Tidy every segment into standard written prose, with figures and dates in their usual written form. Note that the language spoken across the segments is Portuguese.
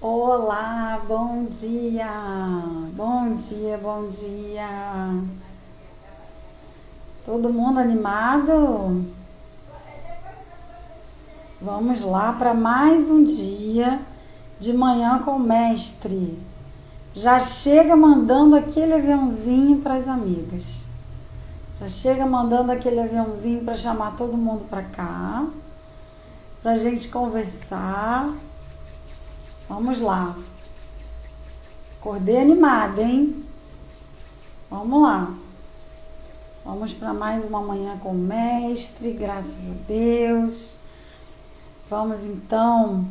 Olá, bom dia, bom dia, bom dia. Todo mundo animado? Vamos lá para mais um dia de manhã com o mestre. Já chega mandando aquele aviãozinho para as amigas. Já chega mandando aquele aviãozinho para chamar todo mundo para cá, para a gente conversar. Vamos lá. Acordei animada, hein? Vamos lá. Vamos para mais uma manhã com o mestre, graças a Deus. Vamos então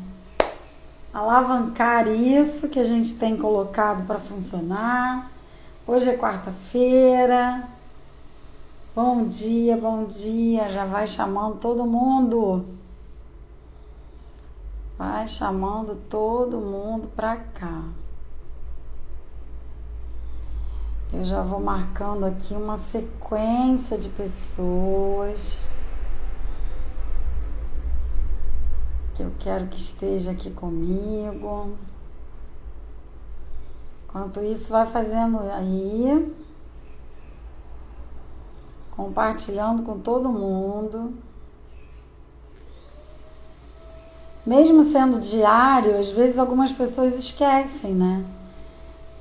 alavancar isso que a gente tem colocado para funcionar. Hoje é quarta-feira. Bom dia, bom dia. Já vai chamando todo mundo. Vai chamando todo mundo para cá. Eu já vou marcando aqui uma sequência de pessoas que eu quero que esteja aqui comigo. Enquanto isso, vai fazendo aí, compartilhando com todo mundo. Mesmo sendo diário, às vezes algumas pessoas esquecem, né?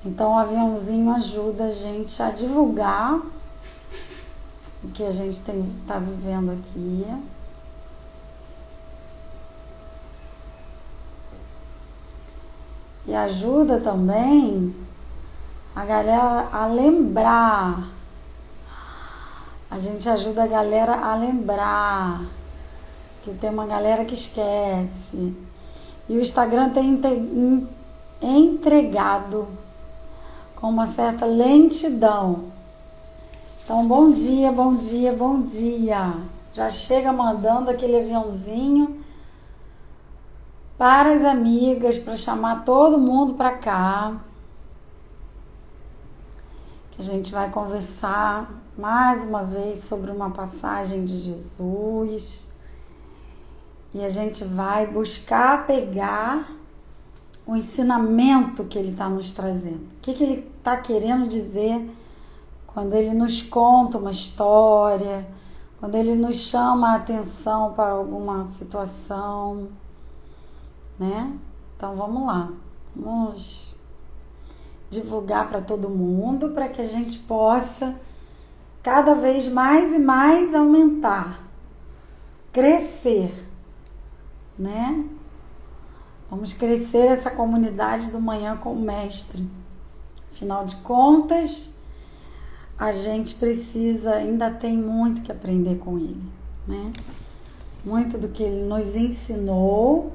Então o aviãozinho ajuda a gente a divulgar o que a gente está vivendo aqui. E ajuda também a galera a lembrar. A gente ajuda a galera a lembrar que tem uma galera que esquece. E o Instagram tem entregado com uma certa lentidão. Então, bom dia, bom dia, bom dia. Já chega mandando aquele aviãozinho para as amigas, para chamar todo mundo para cá. Que a gente vai conversar mais uma vez sobre uma passagem de Jesus. E a gente vai buscar pegar o ensinamento que ele está nos trazendo. O que ele está querendo dizer quando ele nos conta uma história, quando ele nos chama a atenção para alguma situação, né? Então vamos lá, vamos divulgar para todo mundo para que a gente possa cada vez mais e mais aumentar, crescer, né? Vamos crescer essa comunidade do Manhã com o Mestre. Afinal de contas, a gente precisa, ainda tem muito que aprender com ele, né? Muito do que ele nos ensinou.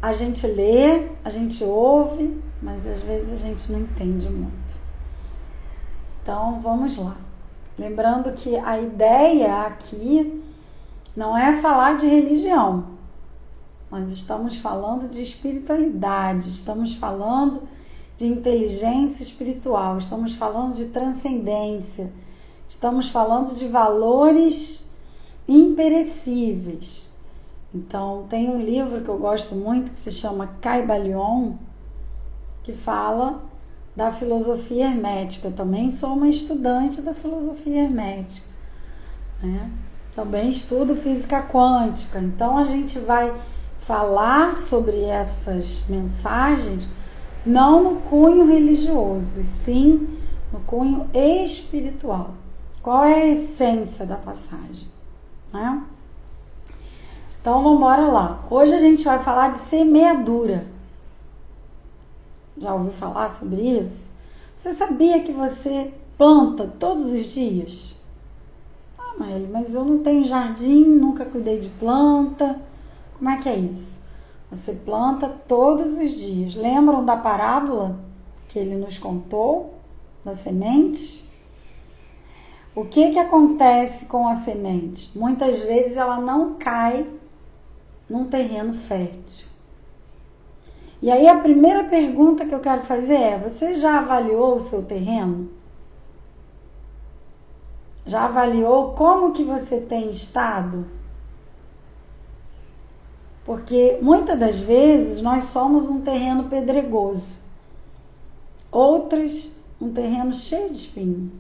A gente lê, a gente ouve, mas às vezes a gente não entende muito. Então, vamos lá. Lembrando que a ideia aqui não é falar de religião. Nós estamos falando de espiritualidade, estamos falando de inteligência espiritual, estamos falando de transcendência, estamos falando de valores imperecíveis. Então, tem um livro que eu gosto muito que se chama Caibalion, que fala da filosofia hermética. Eu também sou uma estudante da filosofia hermética, né? Também estudo física quântica. Então, a gente vai falar sobre essas mensagens não no cunho religioso, e sim no cunho espiritual. Qual é a essência da passagem, né? Então vamos embora lá. Hoje a gente vai falar de semeadura. Já ouviu falar sobre isso? Você sabia que você planta todos os dias? Ah, mas eu não tenho jardim, nunca cuidei de planta. Como é que é isso? Você planta todos os dias. Lembram da parábola que ele nos contou, da semente? O que acontece com a semente? Muitas vezes ela não cai num terreno fértil. E aí a primeira pergunta que eu quero fazer é: você já avaliou o seu terreno? Já avaliou como que você tem estado? Porque muitas das vezes nós somos um terreno pedregoso, outras um terreno cheio de espinho,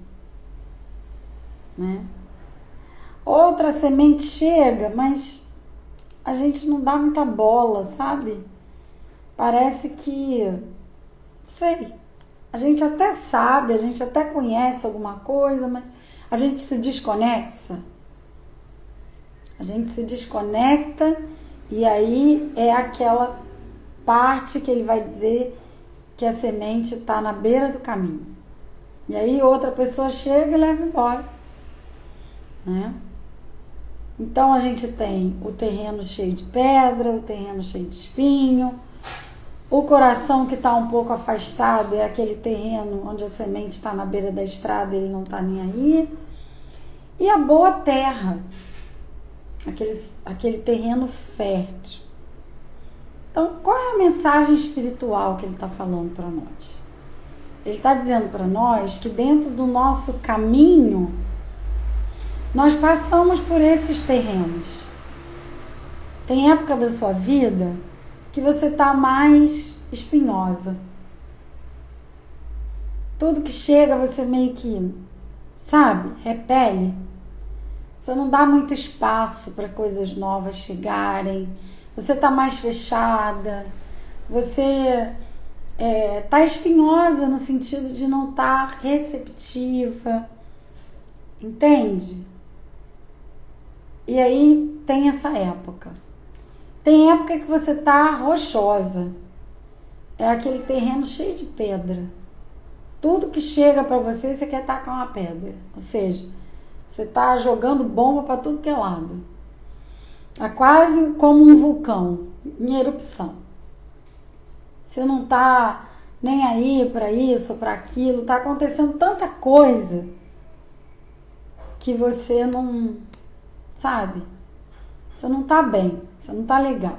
né? Outra semente chega, mas a gente não dá muita bola, sabe? Parece que, não sei, a gente até sabe, a gente até conhece alguma coisa, mas a gente se desconecta. A gente se desconecta e aí é aquela parte que ele vai dizer que a semente está na beira do caminho. E aí outra pessoa chega e leva embora, né? Então a gente tem o terreno cheio de pedra, o terreno cheio de espinho, o coração que está um pouco afastado é aquele terreno onde a semente está na beira da estrada e ele não está nem aí. E a boa terra, aquele terreno fértil. Então, qual é a mensagem espiritual que ele está falando para nós? Ele está dizendo para nós que dentro do nosso caminho, nós passamos por esses terrenos. Tem época da sua vida que você está mais espinhosa. Tudo que chega você meio que, sabe, repele. Você não dá muito espaço para coisas novas chegarem. Você está mais fechada. Você está espinhosa no sentido de não estar receptiva. Entende? E aí tem essa época. Tem época que você tá rochosa. É aquele terreno cheio de pedra. Tudo que chega para você, você quer tacar uma pedra. Ou seja, você tá jogando bomba para tudo que é lado. É quase como um vulcão em erupção. Você não tá nem aí para isso, para aquilo. Tá acontecendo tanta coisa que você não, sabe? Você não tá bem, você não tá legal.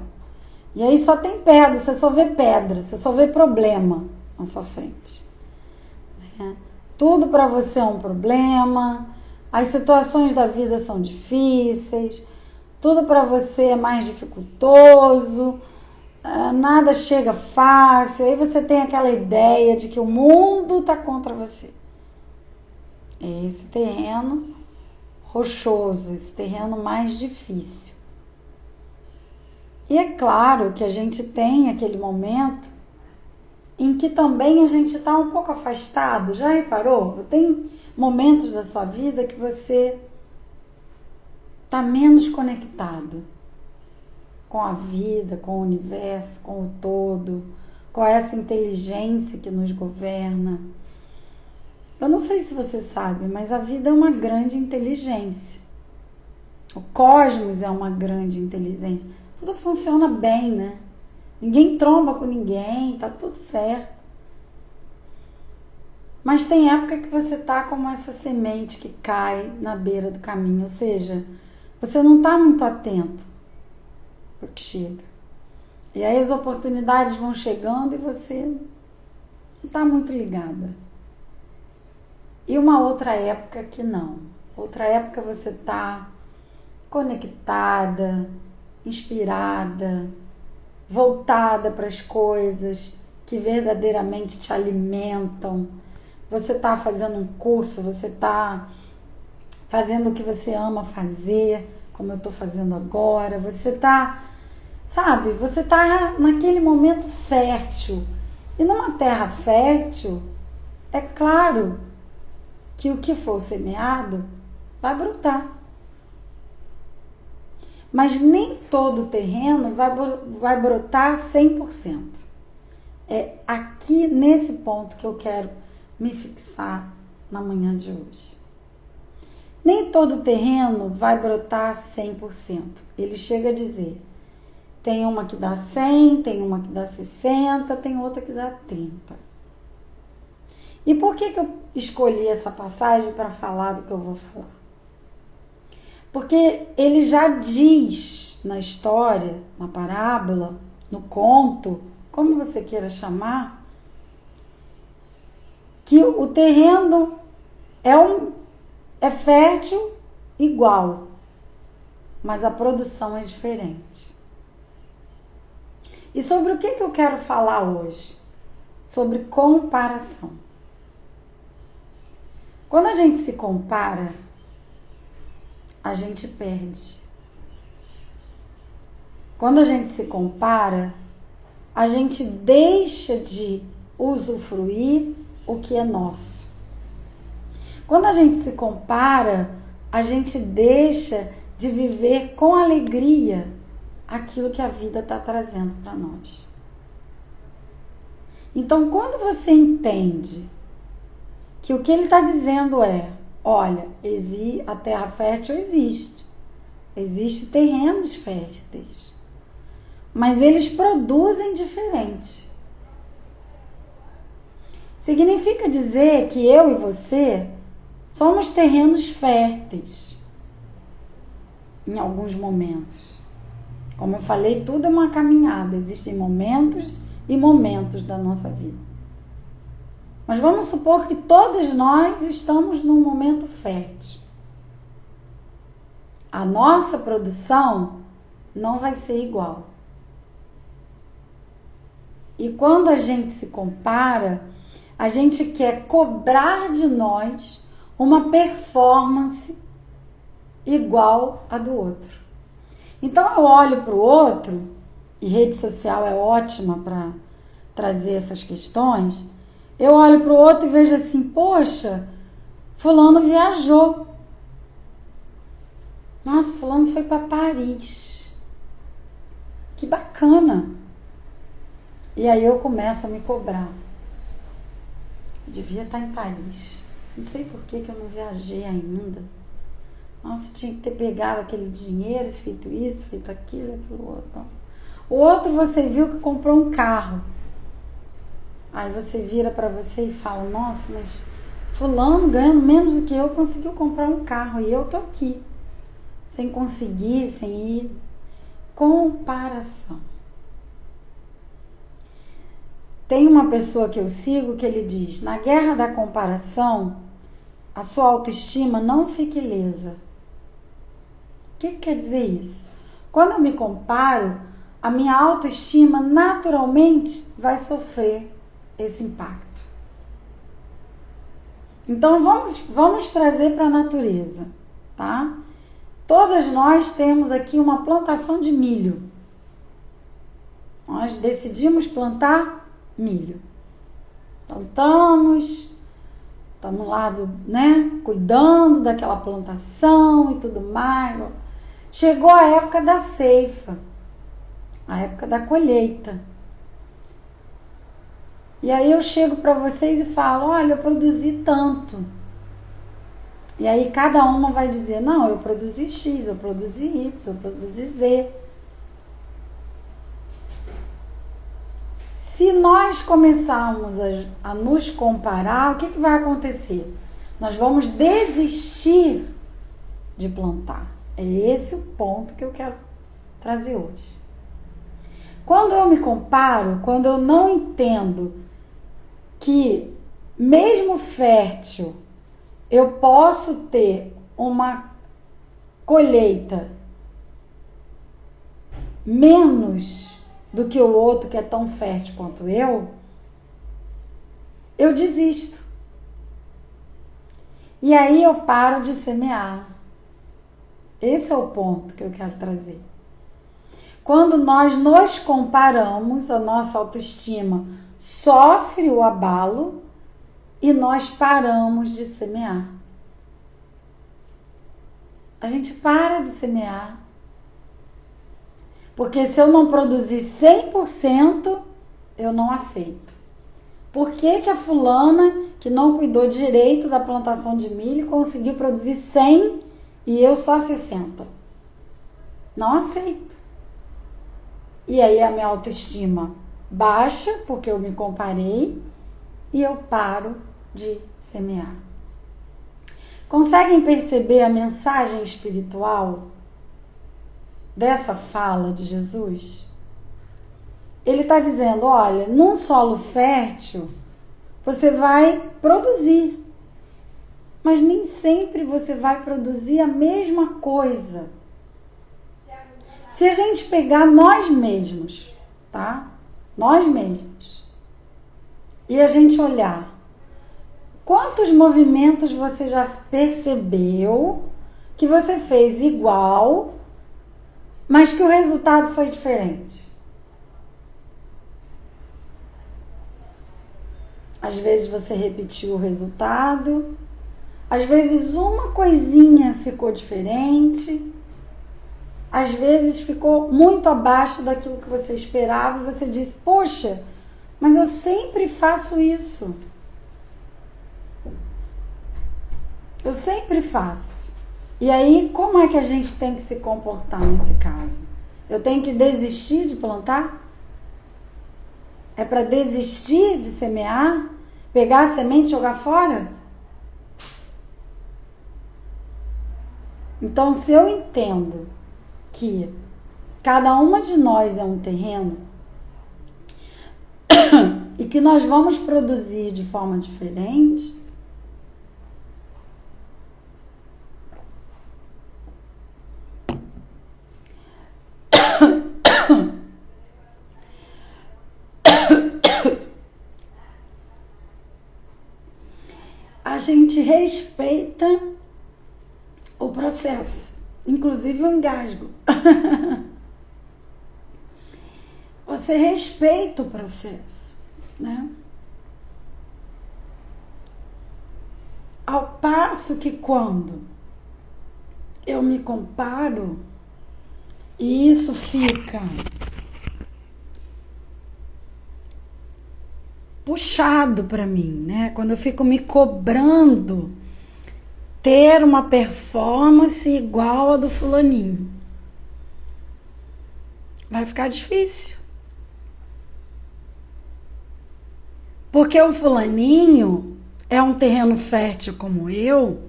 E aí só tem pedra, você só vê pedra, você só vê problema na sua frente. Tudo para você é um problema, as situações da vida são difíceis, tudo para você é mais dificultoso, nada chega fácil, aí você tem aquela ideia de que o mundo tá contra você. É esse terreno rochoso, esse terreno mais difícil. E é claro que a gente tem aquele momento em que também a gente está um pouco afastado. Já reparou? Tem momentos da sua vida que você está menos conectado com a vida, com o universo, com o todo, com essa inteligência que nos governa. Eu não sei se você sabe, mas a vida é uma grande inteligência. O cosmos é uma grande inteligência. Tudo funciona bem, né? Ninguém tromba com ninguém, tá tudo certo. Mas tem época que você tá como essa semente que cai na beira do caminho, ou seja, você não tá muito atento pro que chega. E aí as oportunidades vão chegando e você não tá muito ligada. E uma outra época que não. Outra época você tá conectada, inspirada, voltada para as coisas que verdadeiramente te alimentam. Você está fazendo um curso, você está fazendo o que você ama fazer, como eu estou fazendo agora. Você está, sabe, você está naquele momento fértil. E numa terra fértil, é claro que o que for semeado vai brotar. Mas nem todo terreno vai brotar 100%. É aqui nesse ponto que eu quero me fixar na manhã de hoje. Nem todo terreno vai brotar 100%. Ele chega a dizer, tem uma que dá 100, tem uma que dá 60, tem outra que dá 30. E por que eu escolhi essa passagem para falar do que eu vou falar? Porque ele já diz na história, na parábola, no conto, como você queira chamar, que o terreno é fértil igual, mas a produção é diferente. E sobre o que eu quero falar hoje? Sobre comparação. Quando a gente se compara, a gente perde. Quando a gente se compara, a gente deixa de usufruir o que é nosso. Quando a gente se compara, a gente deixa de viver com alegria aquilo que a vida está trazendo para nós. Então, quando você entende que o que ele está dizendo é, olha, a terra fértil existe. Existem terrenos férteis. Mas eles produzem diferente. Significa dizer que eu e você somos terrenos férteis em alguns momentos. Como eu falei, tudo é uma caminhada. Existem momentos e momentos da nossa vida. Mas vamos supor que todos nós estamos num momento fértil. A nossa produção não vai ser igual. E quando a gente se compara, a gente quer cobrar de nós uma performance igual à do outro. Então eu olho para o outro, e rede social é ótima para trazer essas questões, eu olho para o outro e vejo assim, poxa, fulano viajou. Nossa, fulano foi para Paris. Que bacana. E aí eu começo a me cobrar. Eu devia estar em Paris. Não sei por que eu não viajei ainda. Nossa, tinha que ter pegado aquele dinheiro, feito isso, feito aquilo, aquilo outro. O outro você viu que comprou um carro. Aí você vira para você e fala, nossa, mas fulano ganhando menos do que eu conseguiu comprar um carro e eu tô aqui. Sem conseguir, sem ir. Comparação. Tem uma pessoa que eu sigo que ele diz, na guerra da comparação, a sua autoestima não fica ilesa. O que quer dizer isso? Quando eu me comparo, a minha autoestima naturalmente vai sofrer esse impacto. Então vamos trazer para a natureza, tá? Todas nós temos aqui uma plantação de milho. Nós decidimos plantar milho. Plantamos, estamos lá, cuidando daquela plantação e tudo mais. Chegou a época da ceifa, a época da colheita. E aí eu chego para vocês e falo, olha, eu produzi tanto. E aí cada uma vai dizer, não, eu produzi X, eu produzi Y, eu produzi Z. Se nós começarmos a nos comparar, o que vai acontecer? Nós vamos desistir de plantar. É esse o ponto que eu quero trazer hoje. Quando eu me comparo, quando eu não entendo que, mesmo fértil, eu posso ter uma colheita menos do que o outro que é tão fértil quanto eu desisto. E aí eu paro de semear. Esse é o ponto que eu quero trazer. Quando nós nos comparamos, a nossa autoestima sofre o abalo e nós paramos de semear. A gente para de semear. Porque se eu não produzir 100%, eu não aceito. Por que a fulana que não cuidou direito da plantação de milho conseguiu produzir 100 e eu só 60? Não aceito. E aí a minha autoestima baixa, porque eu me comparei, e eu paro de semear. Conseguem perceber a mensagem espiritual dessa fala de Jesus? Ele está dizendo, olha, num solo fértil, você vai produzir, mas nem sempre você vai produzir a mesma coisa. Se a gente pegar nós mesmos, tá? Nós mesmos. E a gente olhar quantos movimentos você já percebeu que você fez igual, mas que o resultado foi diferente. Às vezes você repetiu o resultado, às vezes uma coisinha ficou diferente, às vezes ficou muito abaixo daquilo que você esperava e você disse, poxa, mas eu sempre faço isso. Eu sempre faço. E aí, como é que a gente tem que se comportar nesse caso? Eu tenho que desistir de plantar? É para desistir de semear? Pegar a semente e jogar fora? Então, se eu entendo que cada uma de nós é um terreno e que nós vamos produzir de forma diferente, a gente respeita o processo, inclusive o engasgo. Você respeita o processo, né? Ao passo que quando eu me comparo e isso fica puxado para mim, né? Quando eu fico me cobrando ter uma performance igual a do fulaninho, vai ficar difícil. Porque o fulaninho é um terreno fértil como eu,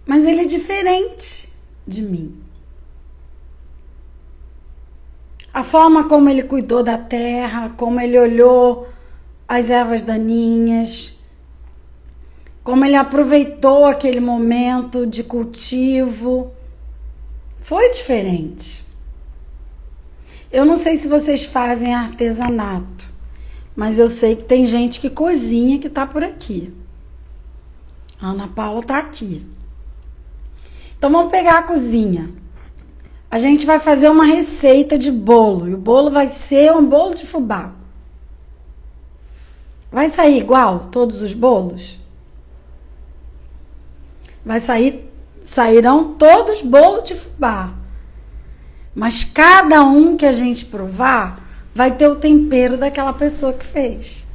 mas ele é diferente de mim. A forma como ele cuidou da terra, como ele olhou as ervas daninhas, como ele aproveitou aquele momento de cultivo, foi diferente. Eu não sei se vocês fazem artesanato, mas eu sei que tem gente que cozinha que tá por aqui. A Ana Paula tá aqui. Então vamos pegar a cozinha. A gente vai fazer uma receita de bolo. E o bolo vai ser um bolo de fubá. Vai sair igual todos os bolos? Sairão todos bolos de fubá. Mas cada um que a gente provar vai ter o tempero daquela pessoa que fez.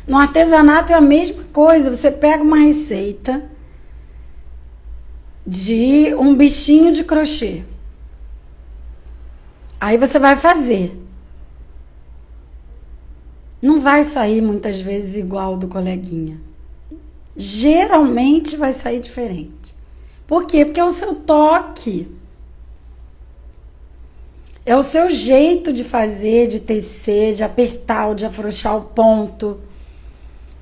No artesanato é a mesma coisa. Você pega uma receita de um bichinho de crochê. Aí você vai fazer. Não vai sair muitas vezes igual do coleguinha. Geralmente vai sair diferente. Por quê? Porque é o seu toque. É o seu jeito de fazer, de tecer, de apertar ou de afrouxar o ponto.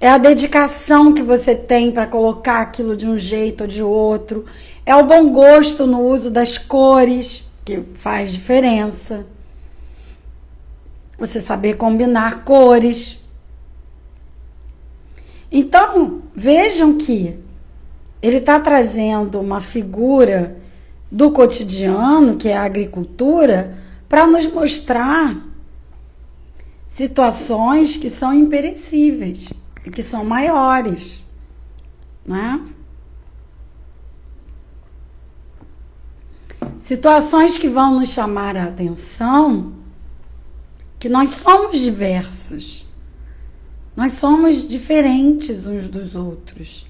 É a dedicação que você tem para colocar aquilo de um jeito ou de outro. É o bom gosto no uso das cores, que faz diferença. Você saber combinar cores. Então, vejam que ele está trazendo uma figura do cotidiano, que é a agricultura, para nos mostrar situações que são imperecíveis e que são maiores, né? Situações que vão nos chamar a atenção, que nós somos diversos, nós somos diferentes uns dos outros.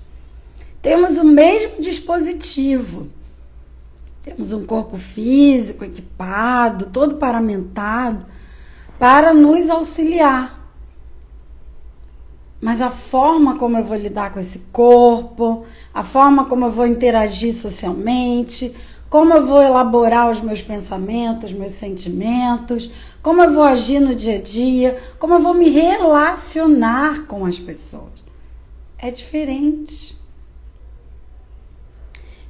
Temos o mesmo dispositivo, temos um corpo físico equipado, todo paramentado, para nos auxiliar. Mas a forma como eu vou lidar com esse corpo, a forma como eu vou interagir socialmente, como eu vou elaborar os meus pensamentos, meus sentimentos, como eu vou agir no dia a dia, como eu vou me relacionar com as pessoas, é diferente.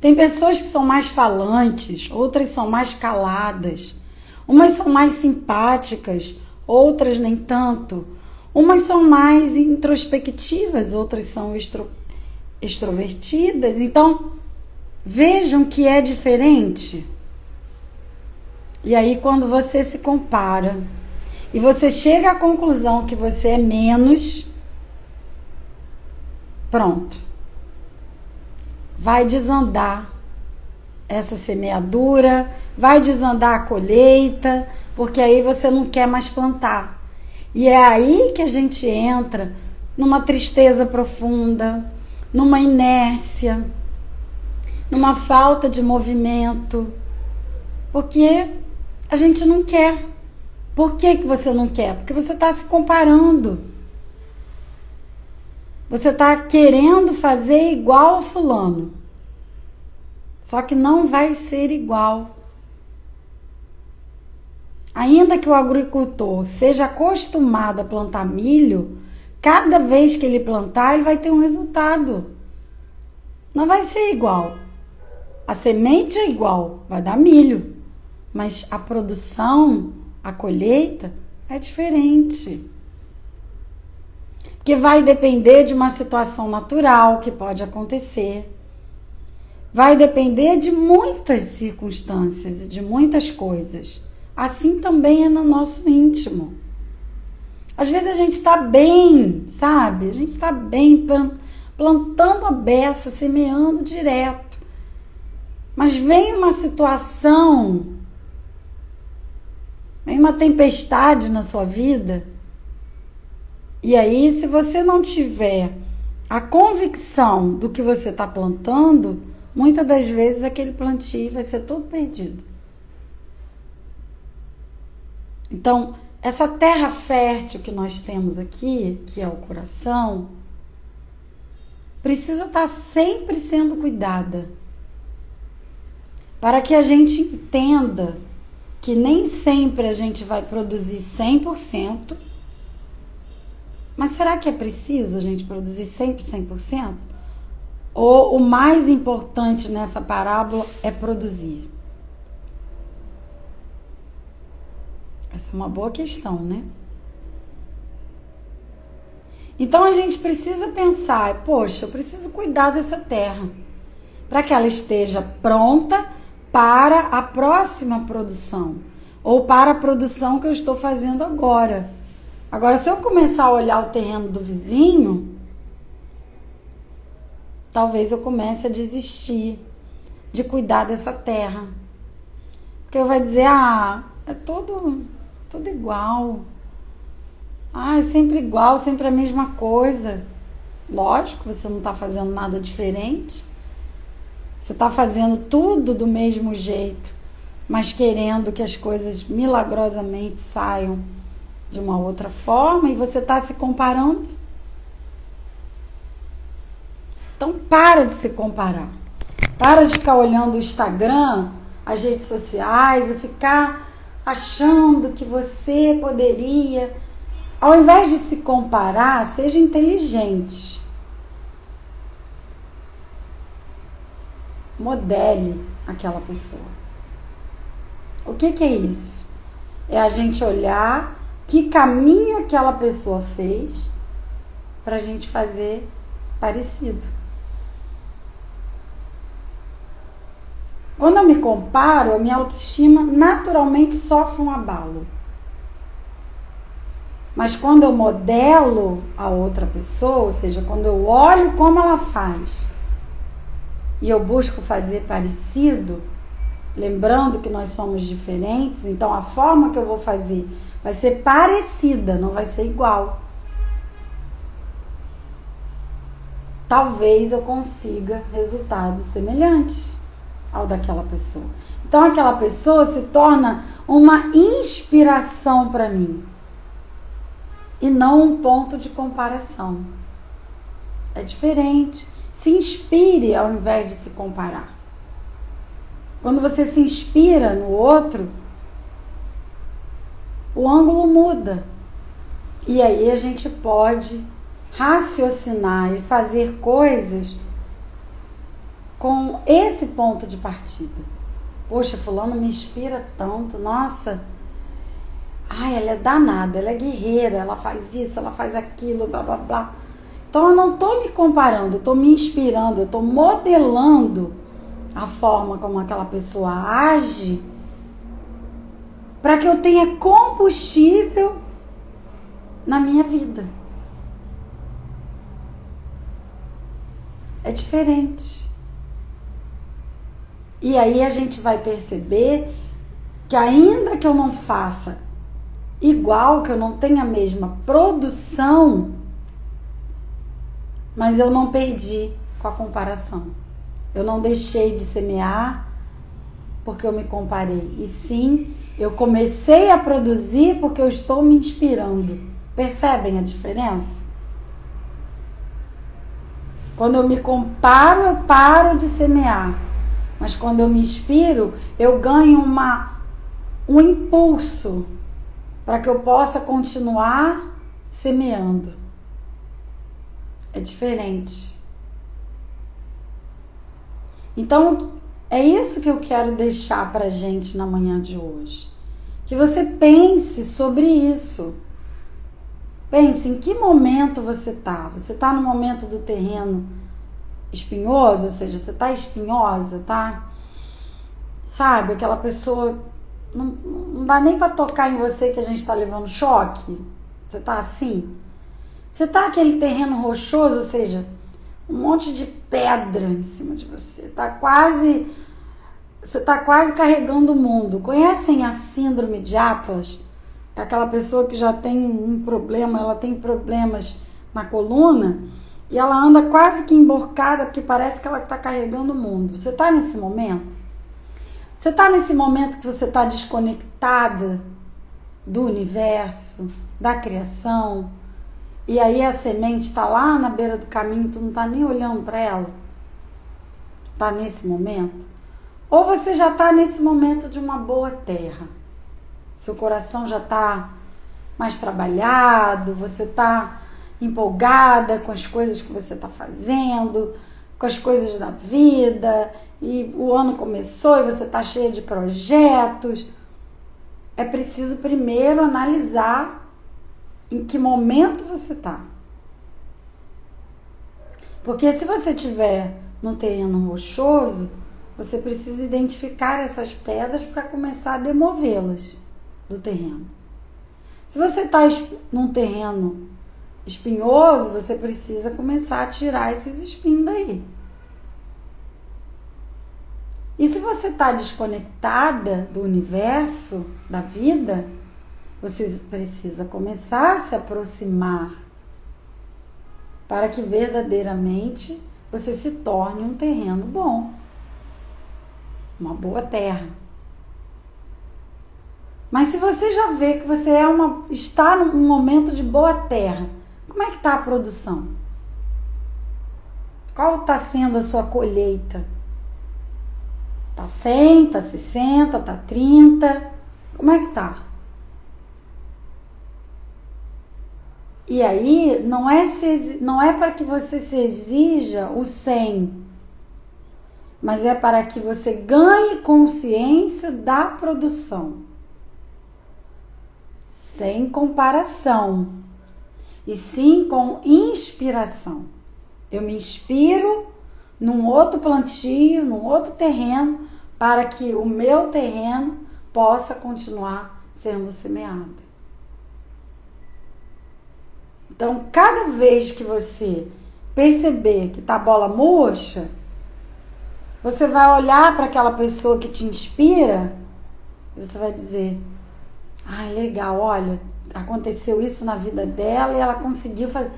Tem pessoas que são mais falantes, outras são mais caladas, Umas são mais simpáticas, outras nem tanto. Umas são mais introspectivas, outras são extrovertidas. Então, vejam que é diferente. E aí, quando você se compara e você chega à conclusão que você é menos, pronto. Vai desandar essa semeadura, vai desandar a colheita, porque aí você não quer mais plantar. E é aí que a gente entra numa tristeza profunda, numa inércia, numa falta de movimento, porque a gente não quer. Por que você não quer? Porque você está se comparando. Você está querendo fazer igual ao fulano. Só que não vai ser igual. Ainda que o agricultor seja acostumado a plantar milho, cada vez que ele plantar, ele vai ter um resultado. Não vai ser igual. A semente é igual, vai dar milho. Mas a produção, a colheita, é diferente. Porque vai depender de uma situação natural que pode acontecer. Vai depender de muitas circunstâncias e de muitas coisas. Assim também é no nosso íntimo. Às vezes a gente está bem, sabe? A gente está bem plantando a beça, semeando direto. Mas vem uma situação, vem uma tempestade na sua vida. E aí, se você não tiver a convicção do que você está plantando, muitas das vezes aquele plantio vai ser todo perdido. Então, essa terra fértil que nós temos aqui, que é o coração, precisa estar sempre sendo cuidada, para que a gente entenda que nem sempre a gente vai produzir 100%, mas será que é preciso a gente produzir sempre 100%? Ou o mais importante nessa parábola é produzir? Essa é uma boa questão, né? Então a gente precisa pensar, poxa, eu preciso cuidar dessa terra para que ela esteja pronta para a próxima produção ou para a produção que eu estou fazendo agora. Agora, se eu começar a olhar o terreno do vizinho, talvez eu comece a desistir de cuidar dessa terra. Porque eu vou dizer, é tudo igual. É sempre igual, sempre a mesma coisa. Lógico, você não está fazendo nada diferente. Você está fazendo tudo do mesmo jeito, mas querendo que as coisas milagrosamente saiam de uma outra forma e você está se comparando. Então, para de se comparar. Para de ficar olhando o Instagram, as redes sociais e ficar achando que você poderia. Ao invés de se comparar, seja inteligente. Modele aquela pessoa. O que é isso? É a gente olhar que caminho aquela pessoa fez para a gente fazer parecido. Quando eu me comparo, a minha autoestima naturalmente sofre um abalo. Mas quando eu modelo a outra pessoa, ou seja, quando eu olho como ela faz e eu busco fazer parecido, lembrando que nós somos diferentes, então a forma que eu vou fazer vai ser parecida, não vai ser igual. Talvez eu consiga resultados semelhantes ao daquela pessoa. Então aquela pessoa se torna uma inspiração para mim e não um ponto de comparação. É diferente. Se inspire ao invés de se comparar. Quando você se inspira no outro, o ângulo muda. E aí a gente pode raciocinar e fazer coisas com esse ponto de partida. Poxa, fulano me inspira tanto. Nossa, Ai, ela é danada, ela é guerreira, ela faz isso, ela faz aquilo, blá blá blá. Então eu não estou me comparando, eu estou me inspirando, eu estou modelando a forma como aquela pessoa age para que eu tenha combustível na minha vida. É diferente. E aí a gente vai perceber que ainda que eu não faça igual, que eu não tenha a mesma produção, mas eu não perdi com a comparação. Eu não deixei de semear porque eu me comparei. E sim, eu comecei a produzir porque eu estou me inspirando. Percebem a diferença? Quando eu me comparo, eu paro de semear. Mas quando eu me inspiro, eu ganho um impulso para que eu possa continuar semeando. É diferente. Então, é isso que eu quero deixar pra gente na manhã de hoje. Que você pense sobre isso. Pense em que momento você tá. Você tá no momento do terreno espinhoso, ou seja, você tá espinhosa, tá? Sabe, aquela pessoa não dá nem pra tocar em você que a gente tá levando choque. Você tá assim? Você tá aquele terreno rochoso, ou seja, um monte de pedra em cima de você. Você tá quase carregando o mundo. Conhecem a síndrome de Atlas? É aquela pessoa que já tem um problema, ela tem problemas na coluna e ela anda quase que emborcada porque parece que ela tá carregando o mundo. Você tá nesse momento? Você tá nesse momento que você tá desconectada do universo, da criação? E aí a semente está lá na beira do caminho, tu não está nem olhando para ela. Está nesse momento? Ou você já está nesse momento de uma boa terra. Seu coração já está mais trabalhado, você está empolgada com as coisas que você está fazendo, com as coisas da vida, e o ano começou e você está cheia de projetos. É preciso primeiro analisar em que momento você está. Porque se você estiver num terreno rochoso, você precisa identificar essas pedras para começar a demovê-las do terreno. Se você está num terreno espinhoso, você precisa começar a tirar esses espinhos daí. E se você está desconectada do universo, da vida, você precisa começar a se aproximar para que verdadeiramente você se torne um terreno bom, uma boa terra. Mas se você já vê que você está num momento de boa terra, como é que está a produção? Qual está sendo a sua colheita? Está 100, está 60, está 30? Como é que está? E aí, não é para que você se exija o 100, mas é para que você ganhe consciência da produção. Sem comparação, e sim com inspiração. Eu me inspiro num outro plantio, num outro terreno, para que o meu terreno possa continuar sendo semeado. Então, cada vez que você perceber que tá bola murcha, você vai olhar para aquela pessoa que te inspira e você vai dizer: ai, legal, olha, aconteceu isso na vida dela e ela conseguiu fazer.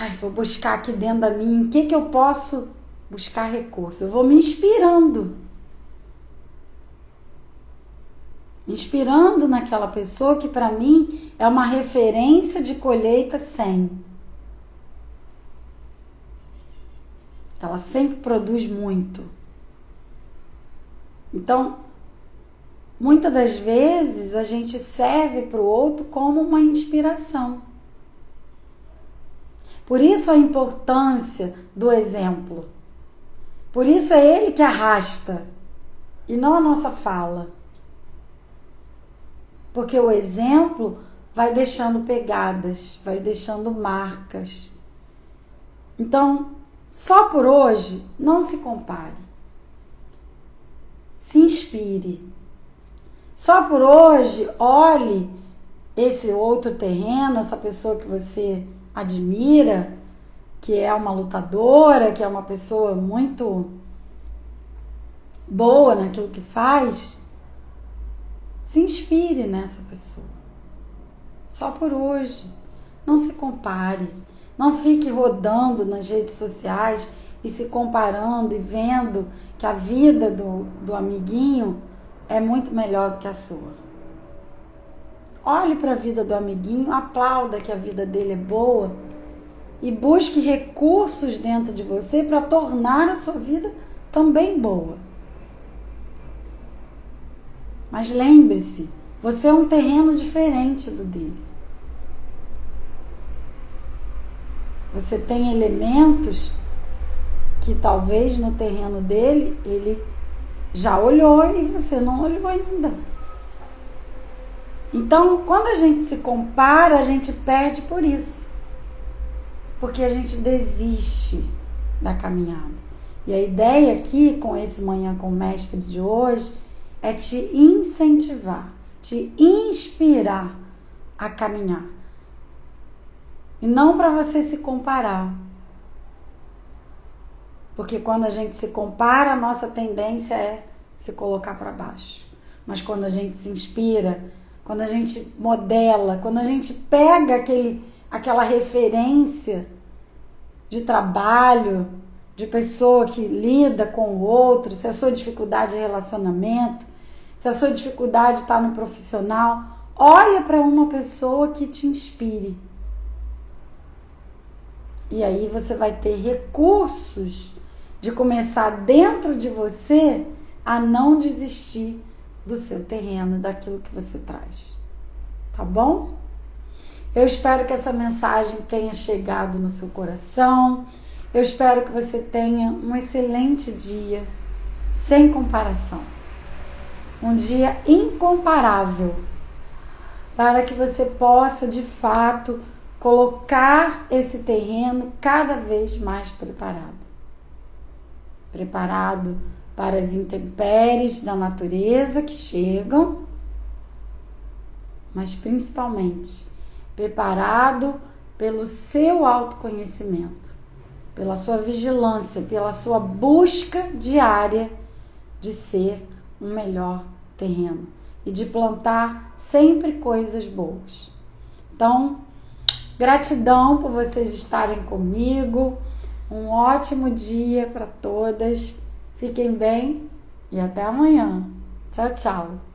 Ai, vou buscar aqui dentro da minha, em que eu posso buscar recurso? Eu vou me inspirando naquela pessoa que para mim é uma referência de colheita 100. Ela sempre produz muito. Então, muitas das vezes a gente serve para o outro como uma inspiração. Por isso a importância do exemplo. Por isso é ele que arrasta e não a nossa fala. Porque o exemplo vai deixando pegadas, vai deixando marcas. Então, só por hoje, não se compare. Se inspire. Só por hoje, olhe esse outro terreno, essa pessoa que você admira, que é uma lutadora, que é uma pessoa muito boa naquilo que faz. Se inspire nessa pessoa. Só por hoje. Não se compare. Não fique rodando nas redes sociais e se comparando e vendo que a vida do amiguinho é muito melhor do que a sua. Olhe para a vida do amiguinho, aplauda que a vida dele é boa e busque recursos dentro de você para tornar a sua vida também boa. Mas lembre-se, você é um terreno diferente do dele. Você tem elementos que talvez no terreno dele ele já olhou e você não olhou ainda. Então, quando a gente se compara, a gente perde por isso. Porque a gente desiste da caminhada. E a ideia aqui, com esse Manhã com o Mestre de hoje, é te incentivar, te inspirar a caminhar. E não para você se comparar. Porque quando a gente se compara, a nossa tendência é se colocar para baixo. Mas quando a gente se inspira, quando a gente modela, quando a gente pega aquela referência de trabalho, de pessoa que lida com o outro, se a sua dificuldade é relacionamento, se a sua dificuldade está no profissional, olha para uma pessoa que te inspire. E aí você vai ter recursos de começar dentro de você a não desistir do seu terreno, daquilo que você traz. Tá bom? Eu espero que essa mensagem tenha chegado no seu coração. Eu espero que você tenha um excelente dia, sem comparação. Um dia incomparável, para que você possa, de fato, colocar esse terreno cada vez mais preparado. Preparado para as intempéries da natureza que chegam, mas principalmente preparado pelo seu autoconhecimento, pela sua vigilância, pela sua busca diária de ser um melhor terreno e de plantar sempre coisas boas. Então, gratidão por vocês estarem comigo. Um ótimo dia para todas. Fiquem bem e até amanhã. Tchau, tchau.